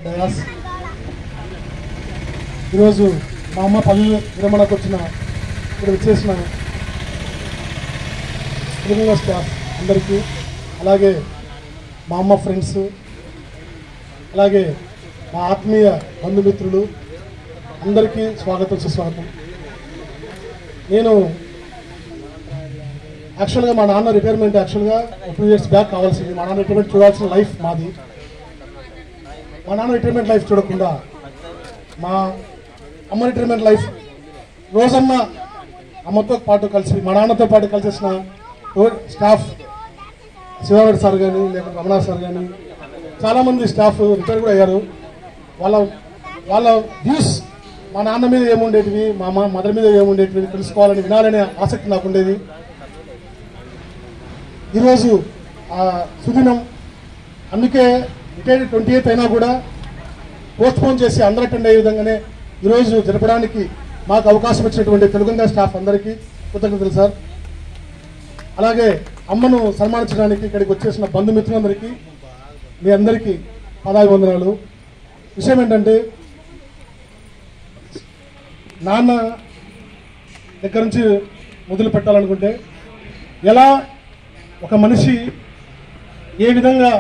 Dais ఈరోజు మా అమ్మ పల్లి విరమణకు వచ్చిన ఇక్కడ వచ్చేసిన తెలుగు స్టాఫ్ అందరికీ, అలాగే మా అమ్మ ఫ్రెండ్స్, అలాగే మా ఆత్మీయ బంధుమిత్రులు అందరికీ స్వాగతం సుస్వాగతం. నేను యాక్చువల్గా మా నాన్న రిటైర్మెంట్ 2 years బ్యాక్ కావాల్సింది. మా నాన్న రిటైర్మెంట్ చూడాల్సిన లైఫ్ మాది. మా నాన్న రిటైర్మెంట్ లైఫ్ చూడకుండా మా అమ్మ రిటైర్మెంట్ లైఫ్ రోజన్న అమ్మతో పాటు కలిసి మా నాన్నతో పాటు కలిసేసిన స్టాఫ్ శివారెడ్డి సార్ కానీ లేకపోతే రమణ సార్ కానీ చాలామంది స్టాఫ్ రిటైర్ కూడా అయ్యారు. వాళ్ళ వ్యూస్ మా నాన్న మీద ఏముండేటివి, మా మదర్ మీద ఏముండేటివి తెలుసుకోవాలని వినాలనే ఆసక్తి నాకు ఉండేది. ఈరోజు సుదినం, అందుకే రిటైర్డ్ 28th అయినా కూడా పోస్ట్పోన్ చేసి అందరూ అటెండ్ అయ్యే విధంగానే ఈరోజు జరపడానికి మాకు అవకాశం ఇచ్చినటువంటి తెలుగు స్టాఫ్ అందరికీ కృతజ్ఞతలు సార్. అలాగే అమ్మను సన్మానించడానికి ఇక్కడికి వచ్చేసిన బంధుమిత్రులందరికీ మీ అందరికీ పాదాభివందనాలు. విషయం ఏంటంటే, నాన్న దగ్గర నుంచి మొదలు పెట్టాలనుకుంటే ఎలా ఒక మనిషి ఏ విధంగా